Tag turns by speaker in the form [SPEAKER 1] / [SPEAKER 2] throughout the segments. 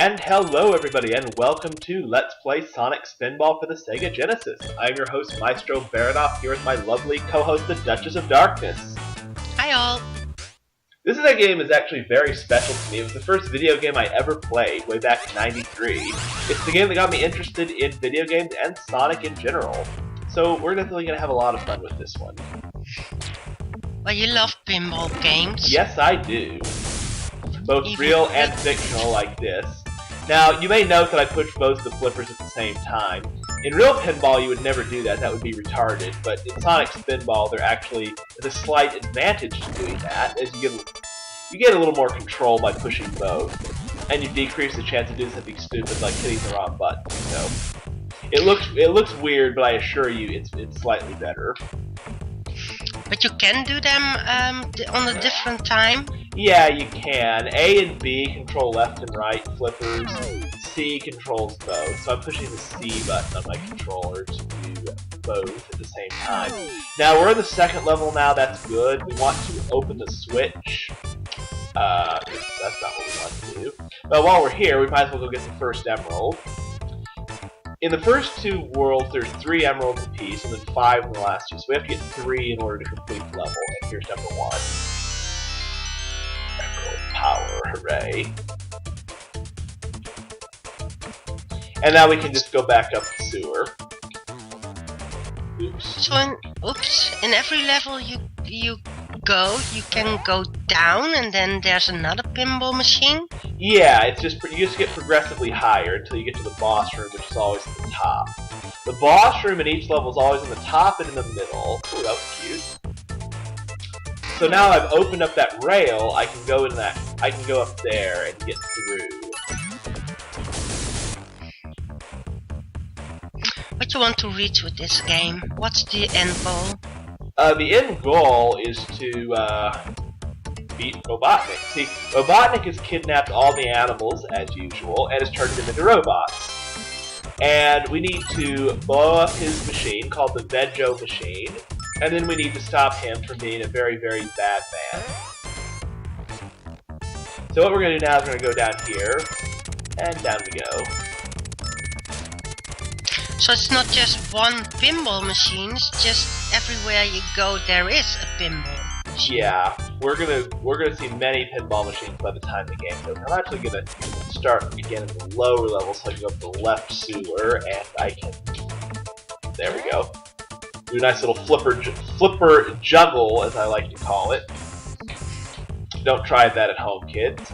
[SPEAKER 1] And hello everybody, and welcome to Let's Play Sonic Spinball for the Sega Genesis. I'm your host, Maestro Baronoff, here with my lovely co-host, the Duchess of Darkness.
[SPEAKER 2] Hi all!
[SPEAKER 1] This game is actually very special to me. It was the first video game I ever played, way back in '93. It's the game that got me interested in video games and Sonic in general. So we're definitely going to have a lot of fun with this one.
[SPEAKER 2] Well, you love pinball games.
[SPEAKER 1] Yes, I do. Both real and fictional like this. Now, you may note that I pushed both the flippers at the same time. In real pinball, you would never do that. That would be retarded. But in Sonic Spinball, there actually is a slight advantage to doing that, as you get a little more control by pushing both, and you decrease the chance of doing something stupid like hitting the wrong button. So it looks weird, but I assure you, it's slightly better.
[SPEAKER 2] But you can do them on a different time?
[SPEAKER 1] Yeah, you can. A and B control left and right flippers. C controls both. So I'm pushing the C button on my controller to do both at the same time. Now, we're in the second level now. That's good. We want to open the switch. That's not what we want to do. But while we're here, we might as well go get the first emerald. In the first two worlds, there's 3 emeralds apiece, and then 5 in the last 2. So we have to get 3 in order to complete the level. And here's number 1. Emerald power, hooray. And now we can just go back up the sewer. Oops.
[SPEAKER 2] So in every level you go, you can go down, and then there's another pinball machine?
[SPEAKER 1] Yeah, it's just you just get progressively higher until you get to the boss room, which is always at the top. The boss room in each level is always in the top and in the middle. Ooh, that was cute. So now I've opened up that rail, I can go in that. I can go up there and get through.
[SPEAKER 2] What you want to reach with this game? What's the end goal?
[SPEAKER 1] The end goal is to beat Robotnik. See, Robotnik has kidnapped all the animals, as usual, and has turned them into robots. And we need to blow up his machine, called the Vejo machine, and then we need to stop him from being a very, very bad man. So what we're going to do now is we're going to go down here, and down we go.
[SPEAKER 2] So it's not just one pinball machine, it's just everywhere you go there is a pinball machine.
[SPEAKER 1] Yeah, we're gonna see many pinball machines by the time the game's over. I'm actually gonna start again in the lower level, so I can go up the left sewer, and I can. There we go. Do a nice little flipper juggle, as I like to call it. Don't try that at home, kids.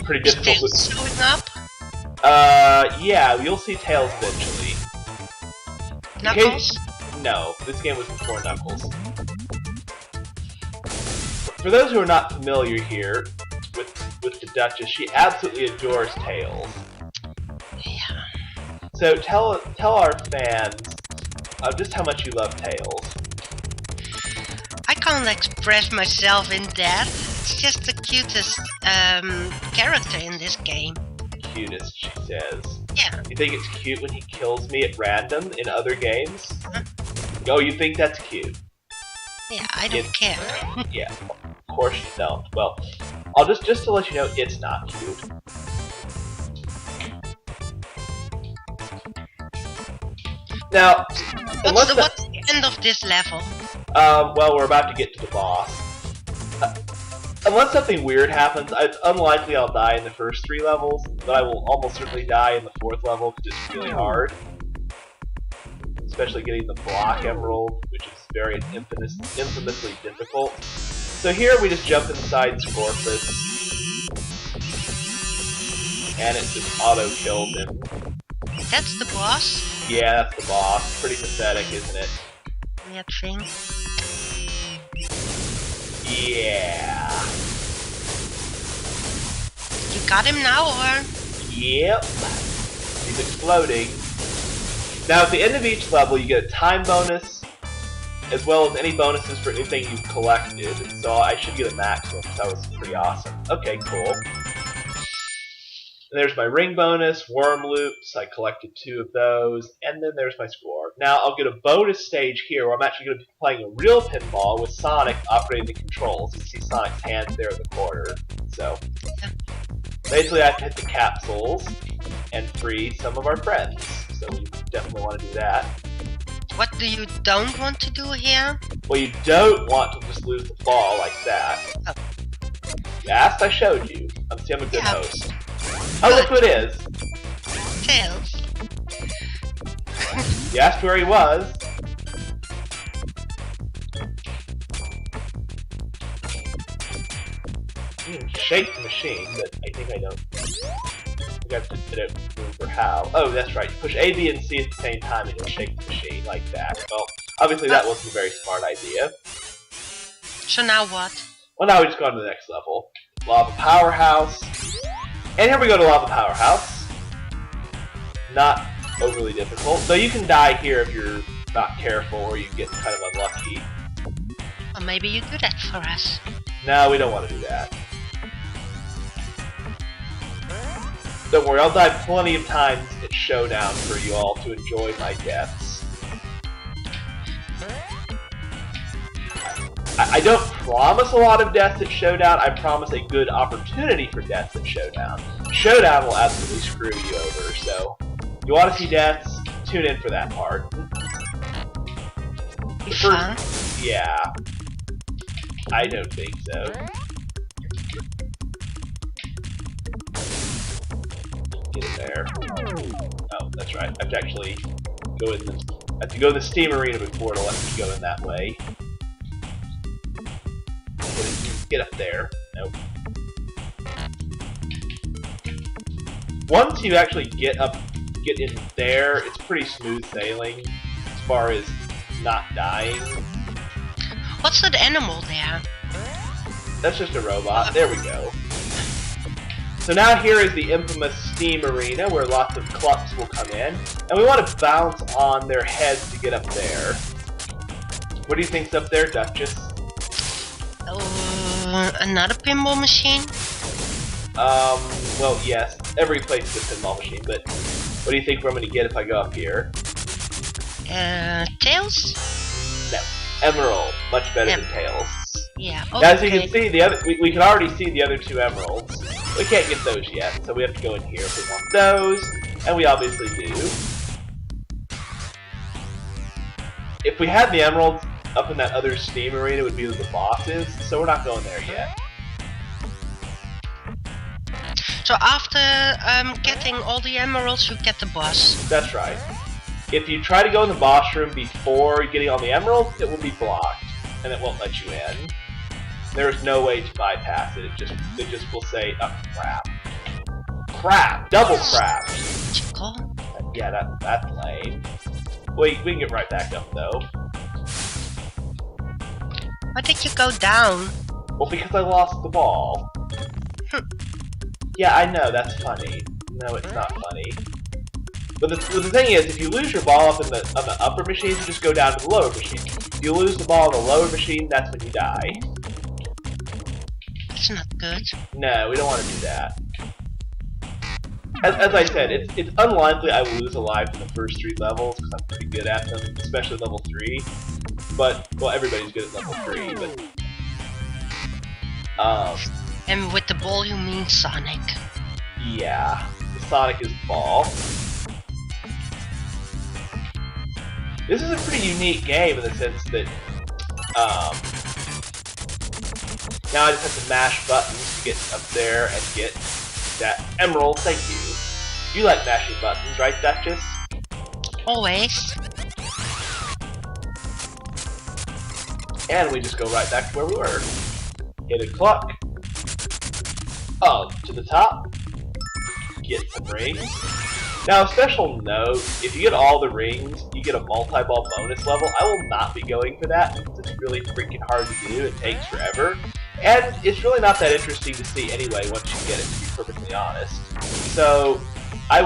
[SPEAKER 1] Pretty difficult.
[SPEAKER 2] Still showing up?
[SPEAKER 1] Yeah, you'll see Tails eventually.
[SPEAKER 2] Knuckles?
[SPEAKER 1] No, this game was before Knuckles. For those who are not familiar here with the Duchess, she absolutely adores Tails.
[SPEAKER 2] Yeah.
[SPEAKER 1] So tell our fans just how much you love Tails.
[SPEAKER 2] I can't express myself in that. It's just the cutest character in this game.
[SPEAKER 1] Cutest, she says.
[SPEAKER 2] Yeah.
[SPEAKER 1] You think it's cute when he kills me at random in other games? Oh, you think that's cute?
[SPEAKER 2] Yeah, I don't care.
[SPEAKER 1] Yeah, of course you don't. Well, I'll just to let you know, it's not cute. Now,
[SPEAKER 2] what's the end of this level?
[SPEAKER 1] Well, we're about to get to the boss. Unless something weird happens, it's unlikely I'll die in the first 3 levels, but I will almost certainly die in the 4th level because it's really hard. Especially getting the block emerald, which is very infamously difficult. So here we just jump inside Scorpus, and it just auto-killed him.
[SPEAKER 2] That's the boss?
[SPEAKER 1] Yeah, that's the boss. Pretty pathetic, isn't it?
[SPEAKER 2] That thing.
[SPEAKER 1] Yeah.
[SPEAKER 2] You got him now, or?
[SPEAKER 1] Yep. He's exploding. Now, at the end of each level, you get a time bonus, as well as any bonuses for anything you've collected. So I should get a maximum, because that was pretty awesome. Okay, cool. And there's my ring bonus, worm loops. I collected 2 of those, and then there's my score. Now, I'll get a bonus stage here where I'm actually going to be playing a real pinball with Sonic operating the controls. You can see Sonic's hands there in the corner. So, Basically, I have to hit the capsules and free some of our friends. So we definitely want to do that.
[SPEAKER 2] What do you don't want to do here?
[SPEAKER 1] Well, you don't want to just lose the ball like that.
[SPEAKER 2] Oh.
[SPEAKER 1] You asked, I showed you. I'm a good host. Oh,
[SPEAKER 2] Good.
[SPEAKER 1] look who it is!
[SPEAKER 2] Tails.
[SPEAKER 1] You asked where he was. You can shake the machine, but I think I don't. I don't remember how. Oh, that's right. You push A, B, and C at the same time, and you'll shake the machine like that. Well, obviously that wasn't a very smart idea.
[SPEAKER 2] So now what?
[SPEAKER 1] Well, now we just go on to the next level. Lava Powerhouse. And here we go to Lava Powerhouse. Not overly difficult. Though you can die here if you're not careful or you get kind of unlucky.
[SPEAKER 2] Or maybe you do that for us.
[SPEAKER 1] No, we don't want to do that. Don't worry, I'll die plenty of times at Showdown for you all to enjoy my deaths. I don't promise a lot of deaths at Showdown, I promise a good opportunity for deaths at Showdown. Showdown will absolutely screw you over, so if you want to see deaths, tune in for that part.
[SPEAKER 2] Fun?
[SPEAKER 1] Yeah. I don't think so. Get in there. Oh, that's right. I have to actually go in the Steam Arena before to let me go in that way. Get up there. Nope. Once you actually get in there, it's pretty smooth sailing as far as not dying.
[SPEAKER 2] What's that animal there?
[SPEAKER 1] That's just a robot. There we go. So now here is the infamous Steam Arena where lots of clucks will come in, and we want to bounce on their heads to get up there. What do you think's up there, Duchess?
[SPEAKER 2] Another pinball machine?
[SPEAKER 1] Well, yes. Every place is a pinball machine, but what do you think I'm going to get if I go up here?
[SPEAKER 2] Tails?
[SPEAKER 1] No. Emerald. Much better than Tails.
[SPEAKER 2] Yeah,
[SPEAKER 1] okay. As you can see, we can already see the other two emeralds. We can't get those yet, so we have to go in here if we want those, and we obviously do. If we had the emeralds up in that other Steam Arena, it would be with the bosses, so we're not going there yet.
[SPEAKER 2] So after getting all the emeralds, you get the boss.
[SPEAKER 1] That's right. If you try to go in the boss room before getting all the emeralds, it will be blocked, and it won't let you in. There's no way to bypass it. It just will say, oh, crap. Crap! Double crap!
[SPEAKER 2] Chickle?
[SPEAKER 1] Yeah, that's lame. Wait, we can get right back up, though.
[SPEAKER 2] Why did you go down?
[SPEAKER 1] Well, because I lost the ball. Yeah, I know, that's funny. No, it's not funny. But the thing is, if you lose your ball up on the upper machine, you just go down to the lower machine. If you lose the ball on the lower machine, that's when you die.
[SPEAKER 2] That's not good.
[SPEAKER 1] No, we don't want to do that. As I said, it's unlikely I will lose a life in the first 3 levels, because I'm pretty good at them, especially level 3. But, well, everybody's good at level 3, but...
[SPEAKER 2] And with the ball you mean Sonic.
[SPEAKER 1] Yeah. Sonic is the ball. This is a pretty unique game in the sense that, now I just have to mash buttons to get up there and get that emerald. Thank you. You like mashing buttons, right, Duchess?
[SPEAKER 2] Always.
[SPEAKER 1] And we just go right back to where we were. Hit a clock. To the top. Get some rings. Now, a special note, if you get all the rings, you get a multi-ball bonus level. I will not be going for that because it's really freaking hard to do. It takes forever. And it's really not that interesting to see anyway once you get it, to be perfectly honest. So, I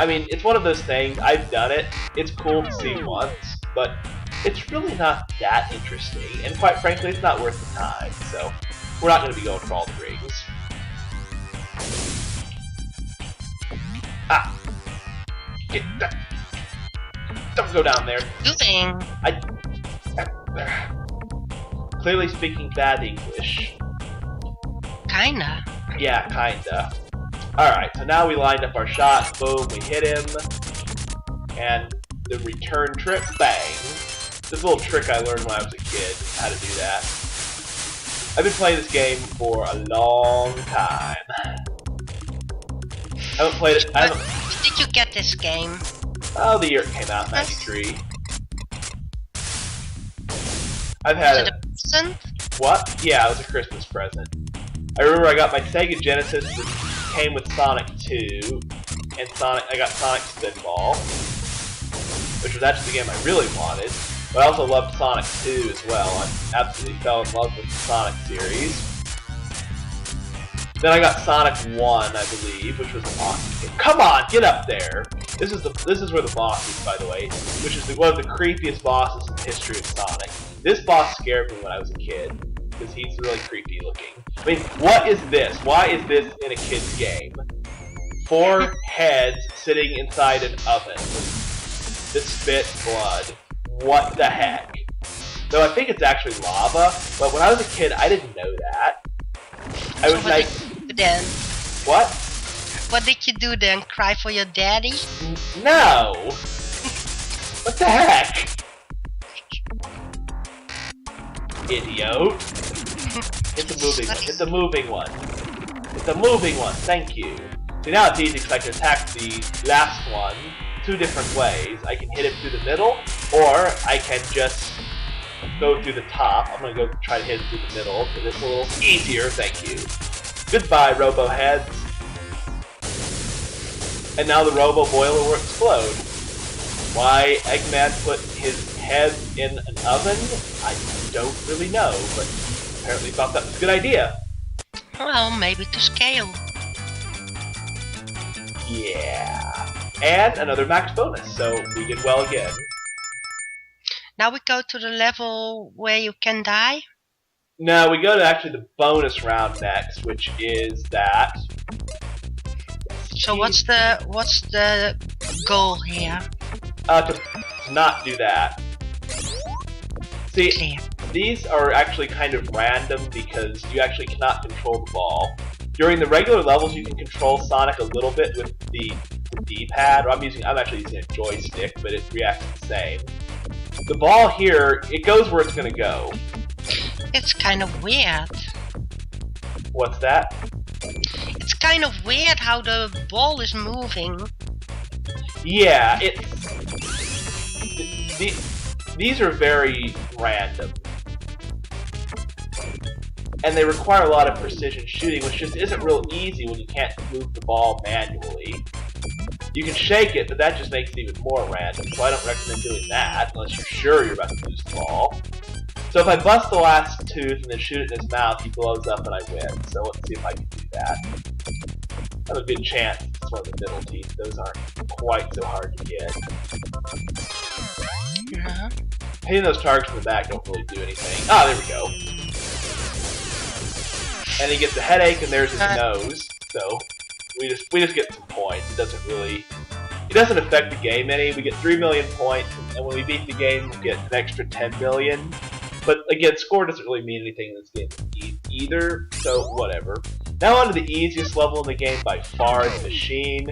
[SPEAKER 1] mean, it's one of those things, I've done it, it's cool to see once, but it's really not that interesting, and quite frankly, it's not worth the time, so we're not going to be going for all the rings. Ah! Get that! Don't go down there!
[SPEAKER 2] Doing.
[SPEAKER 1] Clearly speaking bad English.
[SPEAKER 2] Kinda.
[SPEAKER 1] Yeah, kinda. Alright, so now we lined up our shot. Boom, we hit him. And the return trip, bang. This little trick I learned when I was a kid, how to do that. I've been playing this game for a long time. I haven't played it.
[SPEAKER 2] When did you get this game?
[SPEAKER 1] Oh, the year it came out, 93. I've had
[SPEAKER 2] Was it a present?
[SPEAKER 1] What? Yeah, it was a Christmas present. I remember I got my Sega Genesis that came with Sonic 2, and I got Sonic Spinball, which was actually the game I really wanted. But I also loved Sonic 2 as well. I absolutely fell in love with the Sonic series. Then I got Sonic 1, I believe, which was an awesome game. Come on, get up there! This is where the boss is, by the way, which is one of the creepiest bosses in the history of Sonic. This boss scared me when I was a kid, because he's really creepy looking. I mean, what is this? Why is this in a kid's game? 4 heads sitting inside an oven that spits blood. What the heck? Though I think it's actually lava, but when I was a kid, I didn't know that. I was like,
[SPEAKER 2] then?
[SPEAKER 1] What?
[SPEAKER 2] What did you do then? Cry for your daddy?
[SPEAKER 1] No! What the heck? Idiot. It's a moving one. It's a moving one. It's a moving one. Thank you. See, now it's easy because I can attack the last one 2 different ways. I can hit him through the middle, or I can just go through the top. I'm going to go try to hit him through the middle because it's a little easier. Thank you. Goodbye, Robo Heads. And now the Robo Boiler will explode. Why Eggman put his head in an oven, I don't really know, but apparently thought that was a good idea.
[SPEAKER 2] Well, maybe to scale.
[SPEAKER 1] Yeah. And another max bonus, so we did well again.
[SPEAKER 2] Now we go to the level where you can die?
[SPEAKER 1] No, we go to actually the bonus round next, which is that.
[SPEAKER 2] So what's the goal here?
[SPEAKER 1] To not do that. See,
[SPEAKER 2] Clear.
[SPEAKER 1] these are actually kind of random because you actually cannot control the ball. During the regular levels, you can control Sonic a little bit with the D-pad. I'm actually using a joystick, but it reacts the same. The ball here, it goes where it's going to go.
[SPEAKER 2] It's kind of weird.
[SPEAKER 1] What's that?
[SPEAKER 2] It's kind of weird how the ball is moving.
[SPEAKER 1] Yeah, these are very random. And they require a lot of precision shooting, which just isn't real easy when you can't move the ball manually. You can shake it, but that just makes it even more random, so I don't recommend doing that unless you're sure you're about to lose the ball. So if I bust the last tooth and then shoot it in his mouth, he blows up and I win. So let's see if I can do that. I have a good chance it's one of the middle teeth. Those aren't quite so hard to get. Hitting those targets in the back don't really do anything. Ah, there we go. And he gets a headache, and there's his nose. So we just get some points. It doesn't affect the game any. We get 3 million points, and when we beat the game, we get an extra 10 million. But again, score doesn't really mean anything in this game either. So whatever. Now on to the easiest level in the game by far, the machine.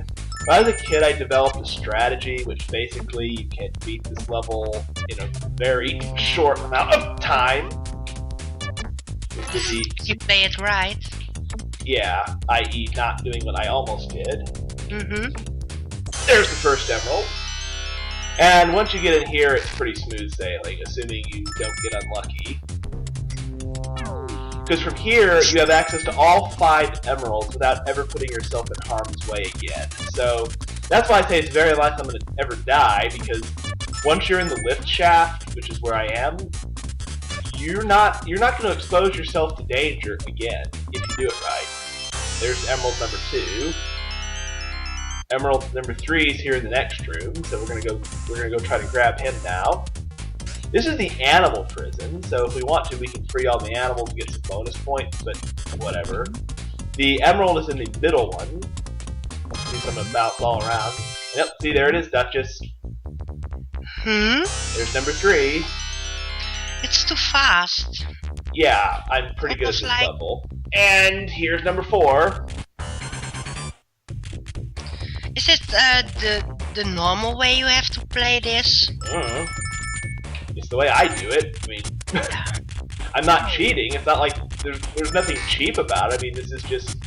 [SPEAKER 1] When I was a kid, I developed a strategy which basically you can beat this level in a very short amount of time.
[SPEAKER 2] You play it right.
[SPEAKER 1] Yeah, i.e. not doing what I almost did.
[SPEAKER 2] Mm-hmm.
[SPEAKER 1] There's the first emerald. And once you get in here, it's pretty smooth sailing, assuming you don't get unlucky. Because from here, you have access to all 5 emeralds without ever putting yourself in harm's way again. So, that's why I say it's very likely I'm going to ever die, because once you're in the lift shaft, which is where I am, you're not going to expose yourself to danger again, if you do it right. There's emerald number 2. Emerald number 3 is here in the next room, so we're gonna go try to grab him now. This is the animal prison, so if we want to, we can free all the animals and get some bonus points, but whatever. The emerald is in the middle one. See, so I'm gonna bounce all around. Yep, see, there it is, Duchess. There's number 3.
[SPEAKER 2] It's too fast.
[SPEAKER 1] Yeah, I'm pretty good at this level. And here's number 4.
[SPEAKER 2] the normal way you have to play this?
[SPEAKER 1] It's the way I do it. I mean, I'm not cheating. It's not like there's nothing cheap about it. I mean, this is just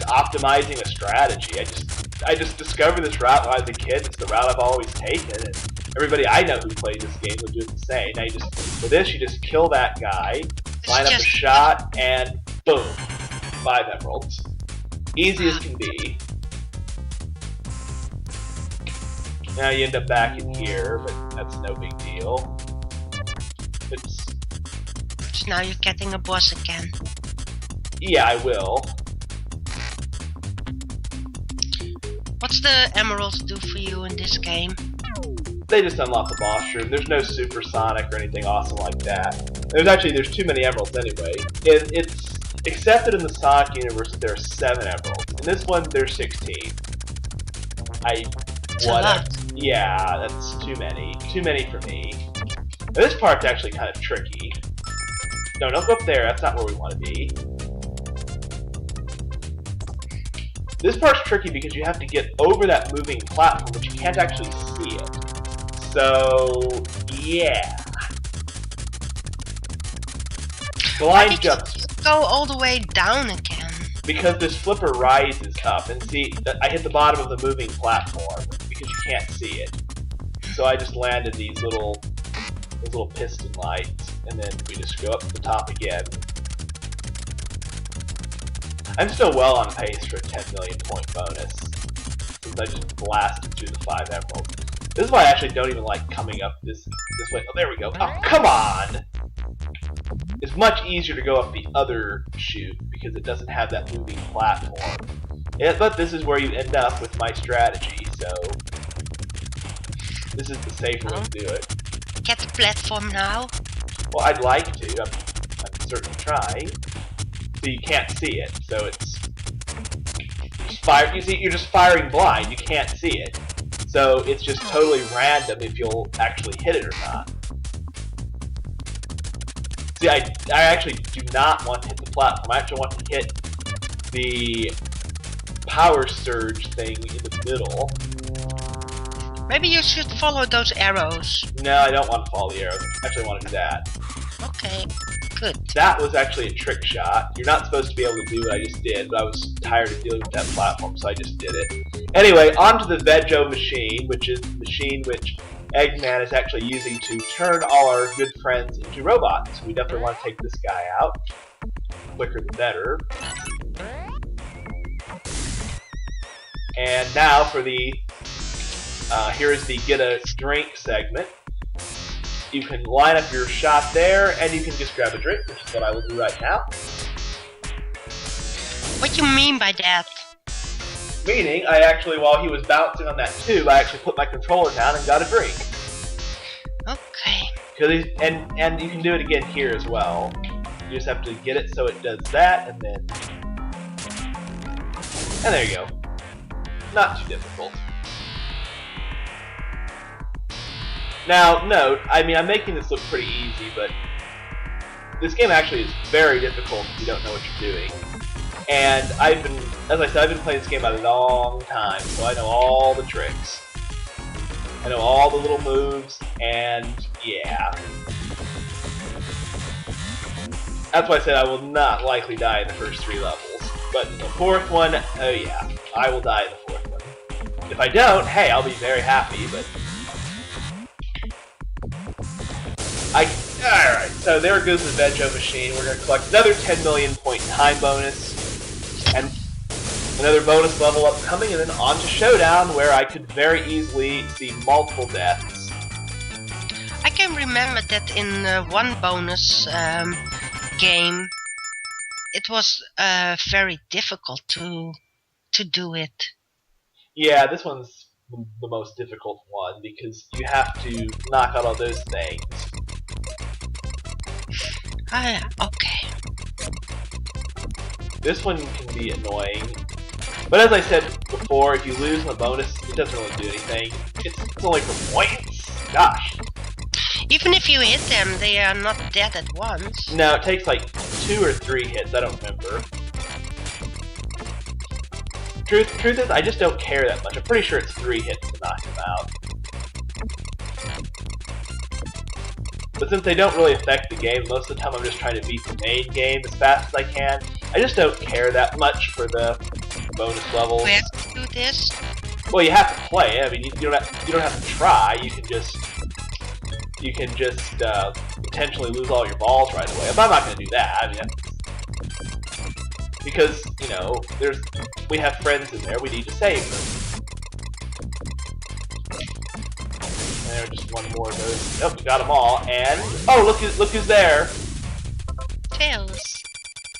[SPEAKER 1] optimizing a strategy. I just discovered this route when I was a kid. It's the route I've always taken, and everybody I know who played this game would do the same. Now for this, you just kill that guy, line up a shot, and boom, 5 emeralds. Easy as can be. Now you end up back in here, but that's no big deal.
[SPEAKER 2] So now you're getting a boss again.
[SPEAKER 1] Yeah, I will.
[SPEAKER 2] What's the emeralds do for you in this game?
[SPEAKER 1] They just unlock the boss room. There's no super Sonic or anything awesome like that. There's too many emeralds anyway. It's accepted in the Sonic universe that there are 7 emeralds. In this one, there's 16.
[SPEAKER 2] That's a lot.
[SPEAKER 1] Yeah, that's too many. Too many for me. Now, this part's actually kind of tricky. No, don't go up there. That's not where we want to be. This part's tricky because you have to get over that moving platform, but you can't actually see it. So, yeah. Blind jumps.
[SPEAKER 2] Go all the way down again.
[SPEAKER 1] Because this flipper rises up, and see, I hit the bottom of the moving platform because you can't see it. So I just landed these little piston lights, and then we just go up to the top again. I'm still well on pace for a 10 million point bonus, since I just blasted through the 5 emeralds. This is why I actually don't even like coming up this way. Oh, there we go. Oh, come on! It's much easier to go up the other chute, because it doesn't have that moving platform. Yeah, but this is where you end up with my strategy, so this is the safer way to do it.
[SPEAKER 2] Get the platform now?
[SPEAKER 1] Well, I'd like to. I'm certainly trying. So you can't see it. So it's you see, you're just firing blind. You can't see it. So it's just totally random if you'll actually hit it or not. See, I actually do not want to hit the platform. I actually want to hit the power surge thing in the middle.
[SPEAKER 2] Maybe you should follow those arrows.
[SPEAKER 1] No, I don't want to follow the arrows. I actually want to do that.
[SPEAKER 2] Okay, good.
[SPEAKER 1] That was actually a trick shot. You're not supposed to be able to do what I just did, but I was tired of dealing with that platform, so I just did it. Anyway, onto the Veggie machine, which is the machine which Eggman is actually using to turn all our good friends into robots. We definitely want to take this guy out. Quicker the better. And now for the here is the get a drink segment. You can line up your shot there, and you can just grab a drink, which is what I will do right now.
[SPEAKER 2] What do you mean by that?
[SPEAKER 1] Meaning, I actually, while he was bouncing on that tube, I actually put my controller down and got a drink.
[SPEAKER 2] Okay.
[SPEAKER 1] And you can do it again here as well. You just have to get it so it does that, and then... And there you go. Not too difficult. Now, note, I mean, I'm making this look pretty easy, but this game actually is very difficult if you don't know what you're doing. And as I said, I've been playing this game a long time, so I know all the tricks. I know all the little moves, and yeah. That's why I said I will not likely die in the first 3 levels. But in the 4th one, oh yeah, I will die in the 4th one. If I don't, hey, I'll be very happy, but... Alright, so there goes the Veggie machine. We're going to collect another 10 million point time bonus, and another bonus level upcoming, and then on to Showdown, where I could very easily see multiple deaths.
[SPEAKER 2] I can remember that in one bonus game, it was very difficult to do it.
[SPEAKER 1] Yeah, this one's the most difficult one, because you have to knock out all those things.
[SPEAKER 2] Okay.
[SPEAKER 1] This one can be annoying. But as I said before, if you lose in the bonus, it doesn't really do anything. It's only for points. Gosh.
[SPEAKER 2] Even if you hit them, they are not dead at once.
[SPEAKER 1] No, it takes like 2 or 3 hits, I don't remember. Truth is, I just don't care that much. I'm pretty sure it's 3 hits to knock him out. But since they don't really affect the game, most of the time I'm just trying to beat the main game as fast as I can. I just don't care that much for the bonus levels.
[SPEAKER 2] We have to do this?
[SPEAKER 1] Well, you have to play it. I mean, you don't have to try. You can just potentially lose all your balls right away. But I'm not going to do that. I mean, because you know, we have friends in there. We need to save them. And there's just one more of those. Oh, we got them all. And oh, look who's there.
[SPEAKER 2] Tails.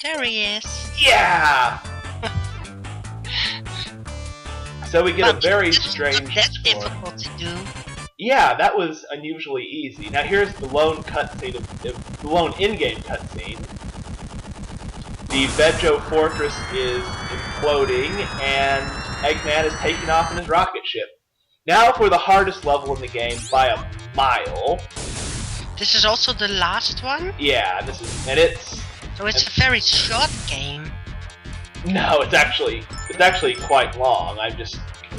[SPEAKER 2] There he is.
[SPEAKER 1] Yeah. So we get a very strange
[SPEAKER 2] That's
[SPEAKER 1] score.
[SPEAKER 2] difficult to do.
[SPEAKER 1] Yeah, that was unusually easy. Now here's the lone cutscene, the lone in-game cutscene. The Vejo Fortress is imploding, and Eggman is taking off in his rocket ship. Now for the hardest level in the game by a mile.
[SPEAKER 2] This is also the last one?
[SPEAKER 1] Yeah,
[SPEAKER 2] So it's a very short game.
[SPEAKER 1] No, it's actually quite long. I'm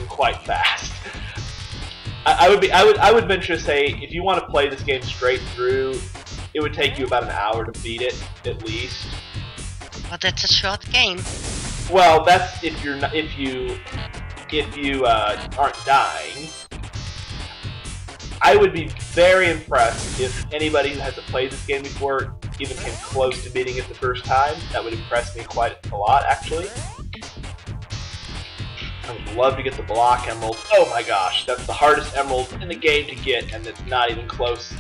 [SPEAKER 1] quite fast. I would venture to say if you want to play this game straight through, it would take you about an hour to beat it at least.
[SPEAKER 2] But that's a short game.
[SPEAKER 1] Well, that's if you aren't dying. I would be very impressed if anybody who hasn't played this game before even came close to beating it the first time. That would impress me quite a lot, actually. I would love to get the block emerald. Oh my gosh, that's the hardest emerald in the game to get, and it's not even close.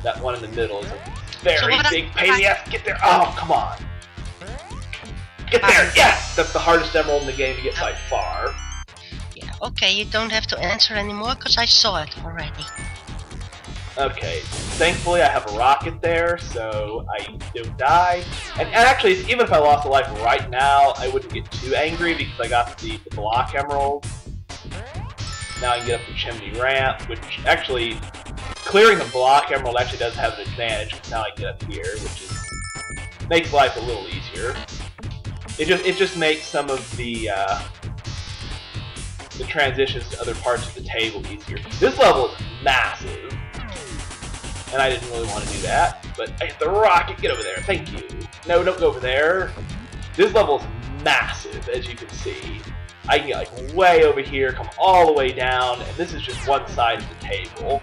[SPEAKER 1] That one in the middle is a very big pain in the ass. Get there! Oh, come on! Get there! Yes! That's the hardest emerald in the game to get by far.
[SPEAKER 2] Yeah, okay, you don't have to answer anymore, because I saw it already.
[SPEAKER 1] Okay, thankfully I have a rocket there, so I don't die. And actually, even if I lost a life right now, I wouldn't get too angry because I got the block emerald. Now I can get up the chimney ramp, which actually, clearing the block emerald actually does have an advantage, because now I get up here, which makes life a little easier. It just makes some of the transitions to other parts of the table easier. This level is massive. And I didn't really want to do that, but I hit the rocket. Get over there. Thank you. No, don't go over there. This level is massive, as you can see. I can get like way over here, come all the way down, and this is just one side of the table.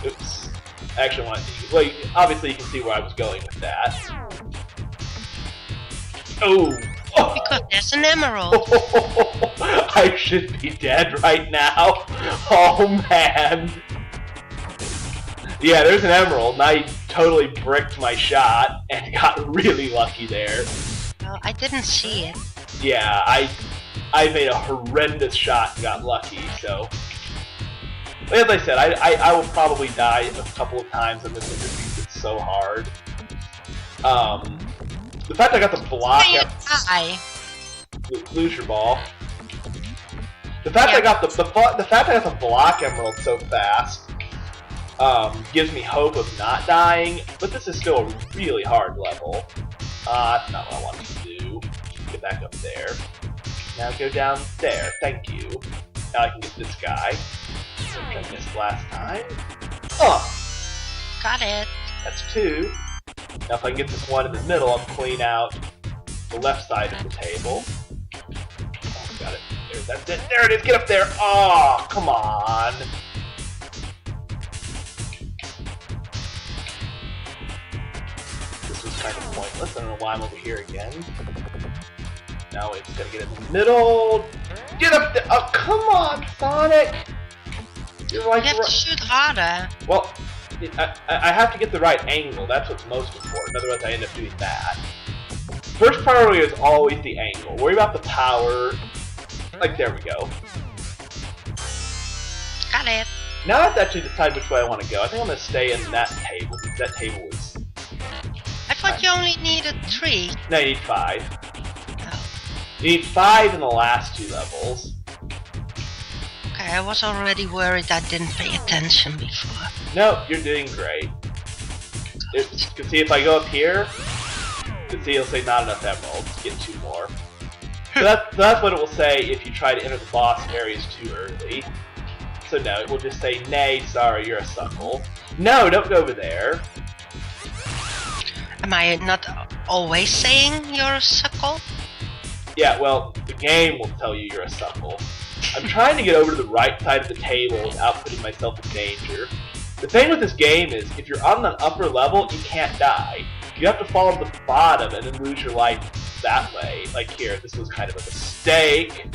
[SPEAKER 1] Oops. I actually want to. Well, obviously you can see where I was going with that. Oh.
[SPEAKER 2] Because there's an emerald.
[SPEAKER 1] I should be dead right now. Oh man. Yeah, there's an emerald, and I totally bricked my shot and got really lucky there.
[SPEAKER 2] Well, I didn't see it.
[SPEAKER 1] Yeah, I made a horrendous shot and got lucky, so... As I said, I will probably die a couple of times on this one because it's so hard. The fact I got the block... Lose your ball. The fact I got the fact I got the block emerald so fast gives me hope of not dying, but this is still a really hard level. That's not what I wanted to do. Get back up there. Now go down there. Thank you. Now I can get this guy, which I missed last time. Oh!
[SPEAKER 2] Got it.
[SPEAKER 1] That's 2. Now if I can get this one in the middle, I'll clean out the left side of the table. Oh, got it. That's it. There it is. Get up there. Oh, come on. This was kind of pointless. I don't know why I'm over here again. Now we just gotta get in the middle. Get up there. Oh, come on, Sonic. You're like...
[SPEAKER 2] You have to shoot harder.
[SPEAKER 1] Well, I have to get the right angle. That's what's most important. Otherwise, I end up doing that. First priority is always the angle. Worry about the power. Like, there we go.
[SPEAKER 2] Got it.
[SPEAKER 1] Now I have to actually decide which way I want to go. I think I'm going to stay in that table, because that table was...
[SPEAKER 2] I thought you only needed 3.
[SPEAKER 1] No, you need 5.
[SPEAKER 2] Oh.
[SPEAKER 1] You need 5 in the last 2 levels.
[SPEAKER 2] Okay, I was already worried I didn't pay attention before.
[SPEAKER 1] No, you're doing great. You can see if I go up here, you can see it'll say not enough emeralds. Get 2 more. So that's what it will say if you try to enter the boss areas too early. So no, it will just say, nay, sorry, you're a suckle. No, don't go over there.
[SPEAKER 2] Am I not always saying you're a suckle?
[SPEAKER 1] Yeah, well, the game will tell you you're a suckle. I'm trying to get over to the right side of the table without putting myself in danger. The thing with this game is, if you're on the upper level, you can't die. You have to fall to the bottom and then lose your life that way. Like here, this was kind of a mistake.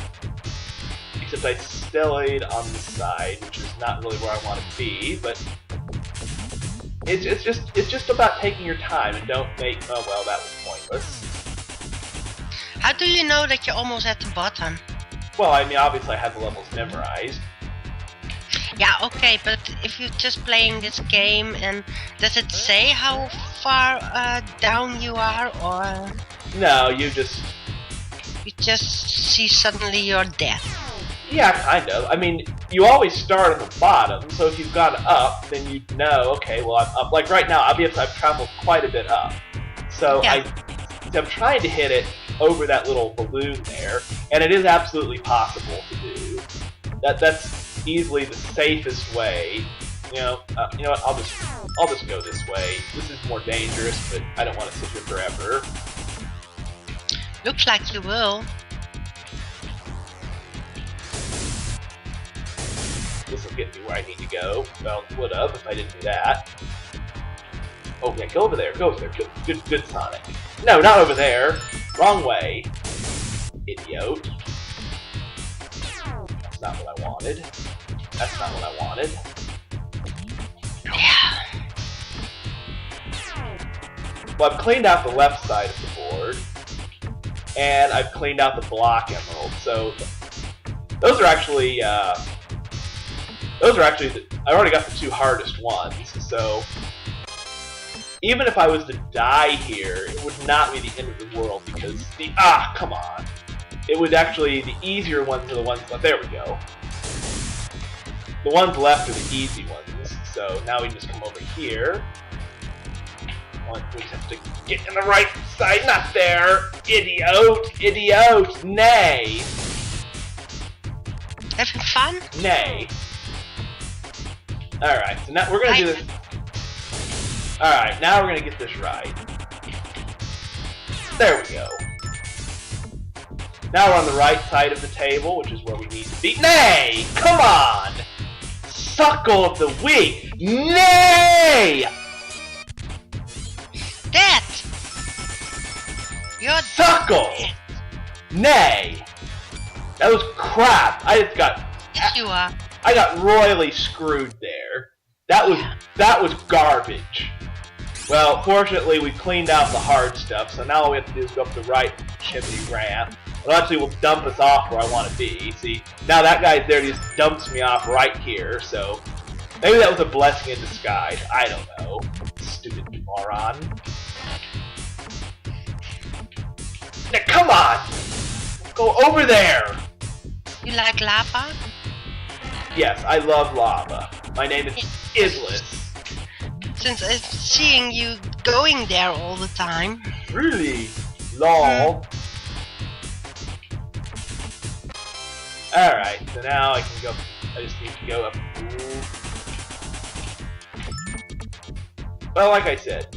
[SPEAKER 1] Except I stayed on the side, which is not really where I want to be, but it's just about taking your time and don't make, oh well, that was pointless.
[SPEAKER 2] How do you know that you're almost at the bottom?
[SPEAKER 1] Well, I mean, obviously I have the levels memorized.
[SPEAKER 2] Yeah, okay, but if you're just playing this game, and does it say how far down you are, or
[SPEAKER 1] No, you just
[SPEAKER 2] see suddenly you're dead?
[SPEAKER 1] Yeah, kind of. I mean, you always start at the bottom, so if you've gone up, then you know, okay, well, I'm up. Like right now, obviously I've traveled quite a bit up. So
[SPEAKER 2] Yeah.
[SPEAKER 1] I'm trying to hit it over that little balloon there, and it is absolutely possible to do. That's easily the safest way. You know what? I'll just go this way. This is more dangerous, but I don't want to sit here forever.
[SPEAKER 2] Looks like you will.
[SPEAKER 1] This will get me where I need to go. Well, would have if I didn't do that. Oh yeah, go over there. Go over there. Good Sonic. No, not over there. Wrong way. Idiot. That's not what I wanted. That's not what I wanted.
[SPEAKER 2] Yeah.
[SPEAKER 1] Well, I've cleaned out the left side of the board, and I've cleaned out the block emerald. So those are actually I already got the two hardest ones. So even if I was to die here, it would not be the end of the world because come on. It would actually, the easier ones are the ones, there we go. The ones left are the easy ones. So now we can just come over here. We just have to get in the right side, not there. Idiot, nay.
[SPEAKER 2] Having fun?
[SPEAKER 1] Nay. Alright, so now we're gonna do this. Alright, now we're gonna get this right. There we go. Now we're on the right side of the table, which is where we need to be. Nay! Come on! Suckle of the week! Nay!
[SPEAKER 2] Dead! You're
[SPEAKER 1] Suckle!
[SPEAKER 2] dead.
[SPEAKER 1] Nay! That was crap!
[SPEAKER 2] Yes, you are.
[SPEAKER 1] I got royally screwed there. That was garbage. Well, fortunately, we cleaned out the hard stuff, so now all we have to do is go up the right chimney ramp. It actually will dump us off where I want to be. See, now that guy's there, he just dumps me off right here, so maybe that was a blessing in disguise. I don't know. Stupid moron. Now, come on! Go over there!
[SPEAKER 2] You like lava?
[SPEAKER 1] Yes, I love lava. My name is Idlis.
[SPEAKER 2] Since I'm seeing you going there all the time.
[SPEAKER 1] Really? Lol. Alright, so now I can go. I just need to go up. Well, like I said,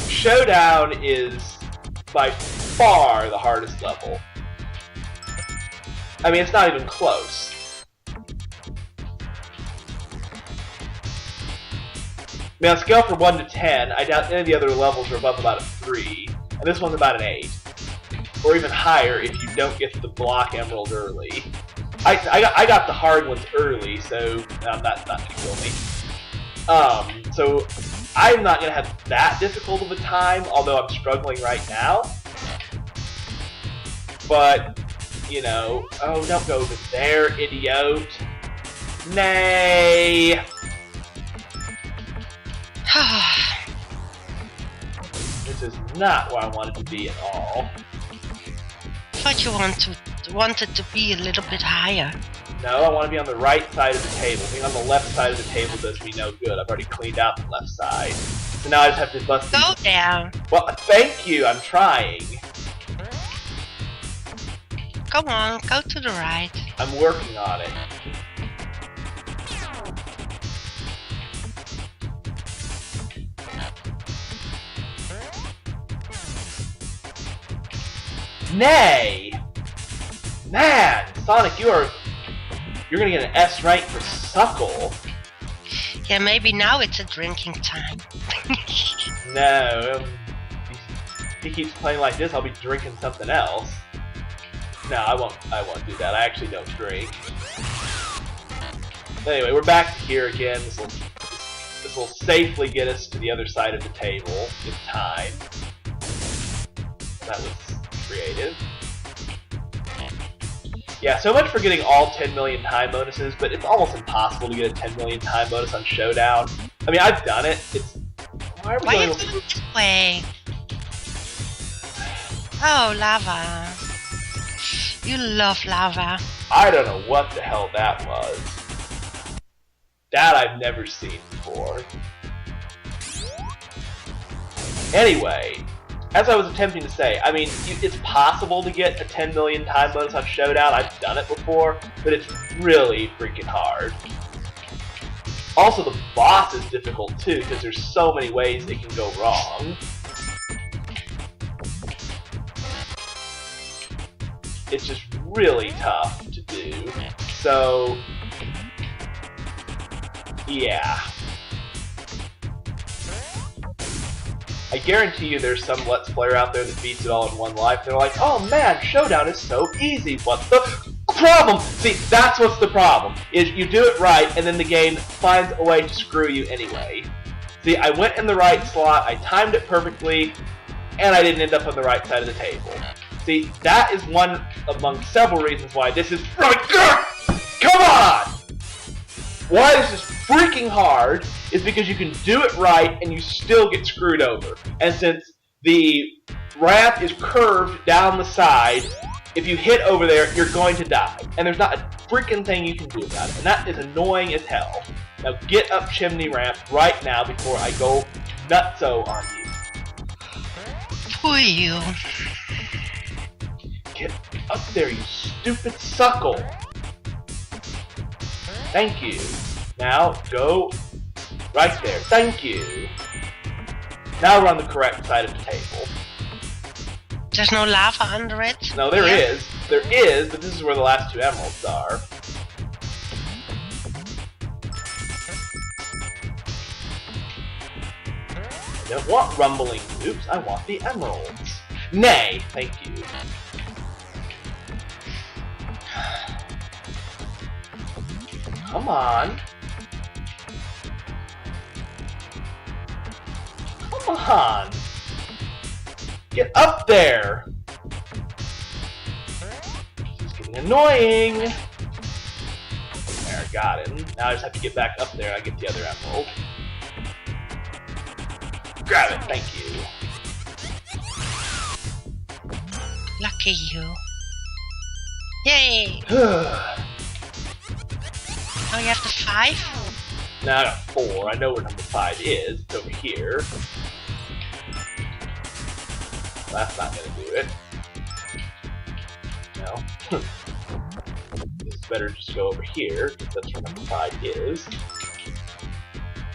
[SPEAKER 1] Showdown is by far the hardest level. I mean, it's not even close. I mean, on a scale from 1 to 10, I doubt any of the other levels are above about a 3, and this one's about an 8. Or even higher if you don't get the block emerald early. I got the hard ones early, so that's not gonna kill me. So I'm not gonna have that difficult of a time, although I'm struggling right now. But, you know, oh, don't go over there, idiot. Nay! This is not where I wanted to be at all.
[SPEAKER 2] Thought you wanted to be a little bit higher.
[SPEAKER 1] No, I want to be on the right side of the table. Being on the left side of the table does me no good. I've already cleaned out the left side. So now I just have to bust
[SPEAKER 2] Go
[SPEAKER 1] these.
[SPEAKER 2] there.
[SPEAKER 1] Well, thank you. I'm trying.
[SPEAKER 2] Come on, go to the right.
[SPEAKER 1] I'm working on it. Nay! Man, Sonic, you're gonna get an S rank for Suckle.
[SPEAKER 2] Yeah, maybe now it's a drinking time.
[SPEAKER 1] No, if he keeps playing like this, I'll be drinking something else. No, I won't do that. I actually don't drink. But anyway, we're back here again. This will safely get us to the other side of the table in time. That was creative. Yeah, so much for getting all 10 million time bonuses, but it's almost impossible to get a 10 million time bonus on Showdown. I mean, I've done it. Why
[SPEAKER 2] are you going this way? Oh, lava. You love lava.
[SPEAKER 1] I don't know what the hell that was. That I've never seen before. Anyway, as I was attempting to say, I mean, it's possible to get a 10 million time bonus on Showdown. I've done it before, but it's really freaking hard. Also, the boss is difficult too, because there's so many ways it can go wrong. It's just really tough to do. So, yeah. I guarantee you there's some Let's Player out there that beats it all in one life. They're like, oh man, Showdown is so easy. What's the problem? See, that's what's the problem. Is you do it right, and then the game finds a way to screw you anyway. See, I went in the right slot, I timed it perfectly, and I didn't end up on the right side of the table. See, that is one among several reasons why this is come on! Why this is freaking hard is because you can do it right and you still get screwed over. And since the ramp is curved down the side, if you hit over there, you're going to die. And there's not a freaking thing you can do about it. And that is annoying as hell. Now get up chimney ramp right now before I go nutso on you.
[SPEAKER 2] Poor you.
[SPEAKER 1] Get up there, you stupid suckle. Thank you. Now, go right there. Thank you. Now we're on the correct side of the table.
[SPEAKER 2] There's no lava under it?
[SPEAKER 1] No, there is. There is, but this is where the last two emeralds are. I don't want rumbling oops, I want the emeralds. Nay, thank you. Come on. Come on. Get up there. This is getting annoying. There, I got him. Now I just have to get back up there and I get the other emerald. Grab it, thank you.
[SPEAKER 2] Lucky you. Yay! Oh, you have the 5?
[SPEAKER 1] Now I got 4. I know where number 5 is. It's over here. That's not gonna do it. No. This is better just go over here, because that's where number 5 is.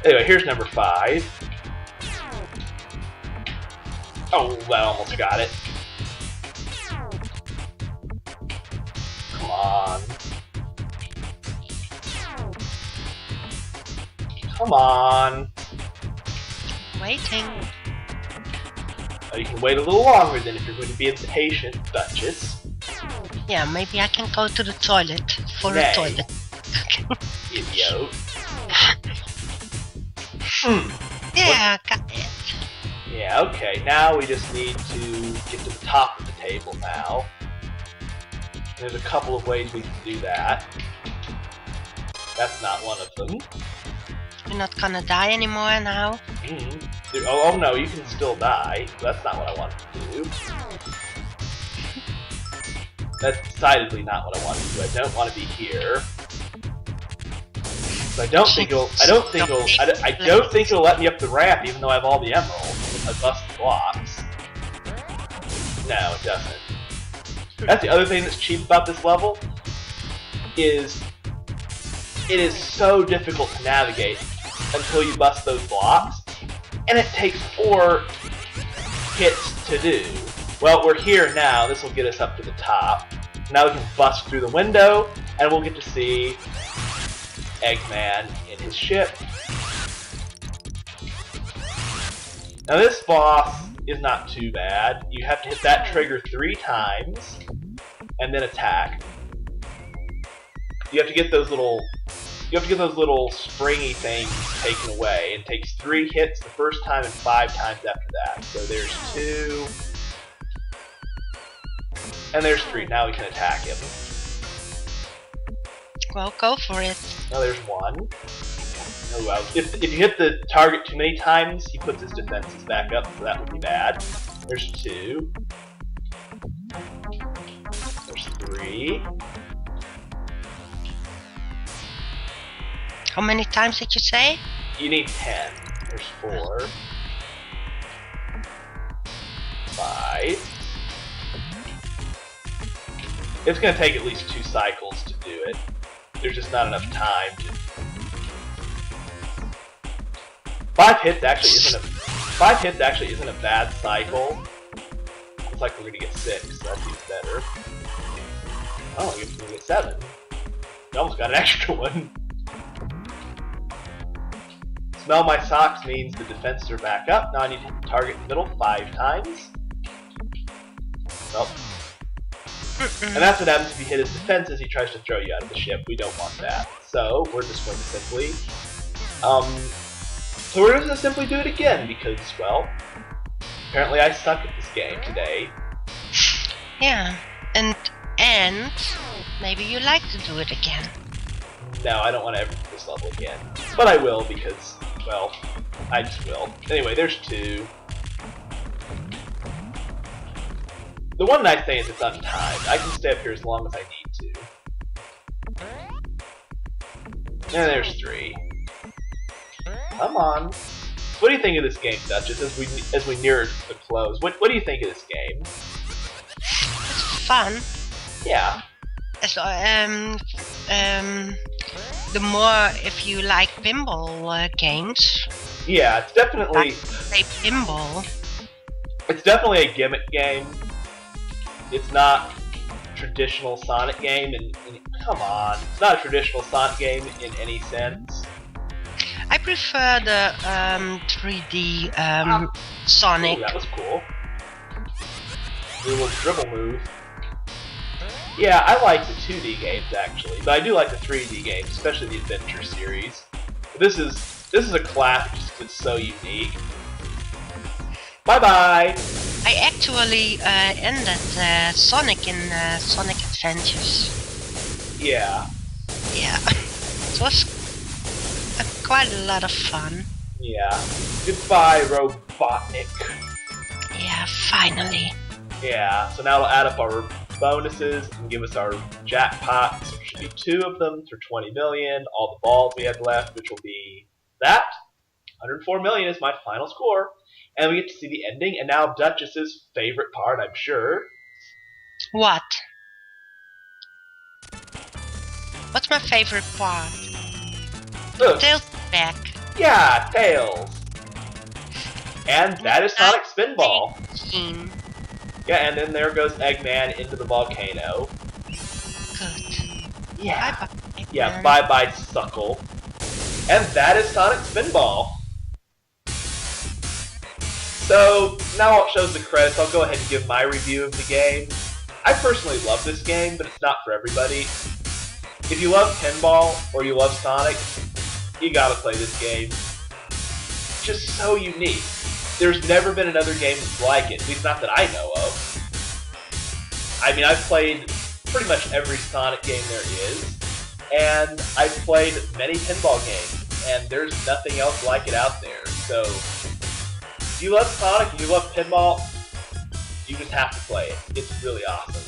[SPEAKER 1] Anyway, here's number 5. Oh, that almost got it. Come on. Come on.
[SPEAKER 2] Waiting.
[SPEAKER 1] You can wait a little longer than if you're going to be impatient, Duchess.
[SPEAKER 2] Yeah, maybe I can go to the toilet for
[SPEAKER 1] Nay.
[SPEAKER 2] a toilet.
[SPEAKER 1] Idiot.
[SPEAKER 2] Yeah, got it.
[SPEAKER 1] Yeah, okay, now we just need to get to the top of the table now. There's a couple of ways we can do that. That's not one of them.
[SPEAKER 2] You're not gonna die anymore now?
[SPEAKER 1] Oh no, you can still die. That's not what I want to do. That's decidedly not what I want to do. I don't want to be here. So I don't think it'll let me up the ramp even though I have all the emeralds. I bust the blocks. No, it doesn't. That's the other thing that's cheap about this level, is it is so difficult to navigate until you bust those blocks, and it takes 4 hits to do. Well, we're here now. This will get us up to the top. Now we can bust through the window, and we'll get to see Eggman in his ship. Now this boss is not too bad. You have to hit that trigger 3 times, and then attack. You have to get those little springy things taken away. It takes 3 hits the first time and 5 times after that. So there's 2, and there's 3. Now we can attack him.
[SPEAKER 2] Well, go for it.
[SPEAKER 1] Now there's 1. Oh well. If you hit the target too many times, he puts his defenses back up, so that would be bad. There's 2. There's 3.
[SPEAKER 2] How many times did you say?
[SPEAKER 1] You need 10. There's 4. 5. It's going to take at least 2 cycles to do it. There's just not enough time to... 5 hits actually isn't a bad cycle. Looks like we're going to get 6, so that's even better. Oh, we're going to get 7. We almost got an extra one. Smell my socks means the defenses are back up. Now I need to hit the target in the middle 5 times. Nope. And that's what happens if you hit his defenses. He tries to throw you out of the ship. We don't want that. So we're just going to simply do it again because, well, apparently I suck at this game today.
[SPEAKER 2] Yeah, and maybe you like to do it again.
[SPEAKER 1] No, I don't want to ever do this level again. But I will because, well, I just will. Anyway, there's 2. The one nice thing is it's untimed. I can stay up here as long as I need to. And there's 3. Come on. What do you think of this game, Duchess, as we near the close? What do you think of this game?
[SPEAKER 2] It's fun.
[SPEAKER 1] Yeah.
[SPEAKER 2] So, the more if you like pinball games.
[SPEAKER 1] Yeah, it's definitely...
[SPEAKER 2] Say pinball.
[SPEAKER 1] It's definitely a gimmick game. It's not traditional Sonic game, and come on, it's not a traditional Sonic game in any sense.
[SPEAKER 2] I prefer the 3D Sonic.
[SPEAKER 1] Ooh, that was cool. The little dribble move. Yeah, I like the 2D games actually, but I do like the 3D games, especially the Adventure series. This is a classic just 'cause it's so unique. Bye bye.
[SPEAKER 2] I actually ended Sonic in Sonic Adventures.
[SPEAKER 1] Yeah.
[SPEAKER 2] Yeah, it was quite a lot of fun.
[SPEAKER 1] Yeah. Goodbye, Robotnik.
[SPEAKER 2] Yeah, finally.
[SPEAKER 1] Yeah. So now it'll add up our bonuses and give us our jackpots. There should be 2 of them for 20 million. All the balls we have left, which will be that. 104 million is my final score. And we get to see the ending, and now Duchess's favorite part, I'm sure.
[SPEAKER 2] What? What's my favorite part?
[SPEAKER 1] Look.
[SPEAKER 2] Tails back.
[SPEAKER 1] Yeah, Tails. And that is Sonic Spinball. Yeah, and then there goes Eggman into the volcano.
[SPEAKER 2] Good.
[SPEAKER 1] Yeah.
[SPEAKER 2] Bye-bye,
[SPEAKER 1] Yeah, bye-bye, suckle. And that is Sonic Spinball. So, now it shows the credits. I'll go ahead and give my review of the game. I personally love this game, but it's not for everybody. If you love pinball, or you love Sonic, you gotta play this game. It's just so unique. There's never been another game like it, at least not that I know of. I mean, I've played pretty much every Sonic game there is, and I've played many pinball games, and there's nothing else like it out there. So, if you love Sonic and you love pinball, you just have to play it. It's really awesome.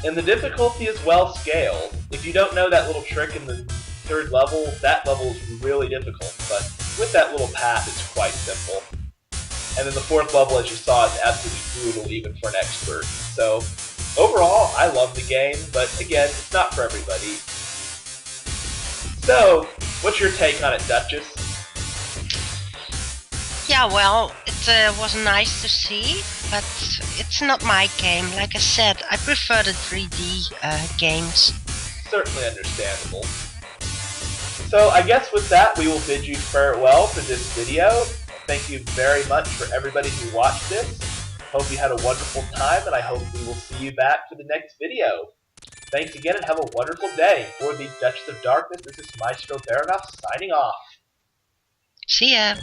[SPEAKER 1] And the difficulty is well scaled. If you don't know that little trick in the 3rd level, that level is really difficult, but with that little path, it's quite simple. And then the fourth level, as you saw, is absolutely brutal even for an expert. So, overall, I love the game, but again, it's not for everybody. So, what's your take on it, Duchess?
[SPEAKER 2] Yeah, well, it was nice to see, but it's not my game. Like I said, I prefer the 3D games.
[SPEAKER 1] Certainly understandable. So I guess with that, we will bid you farewell for this video. Thank you very much for everybody who watched this. Hope you had a wonderful time, and I hope we will see you back for the next video. Thanks again, and have a wonderful day. For the Duchess of Darkness, this is Maestro Baronoff signing off.
[SPEAKER 2] See ya!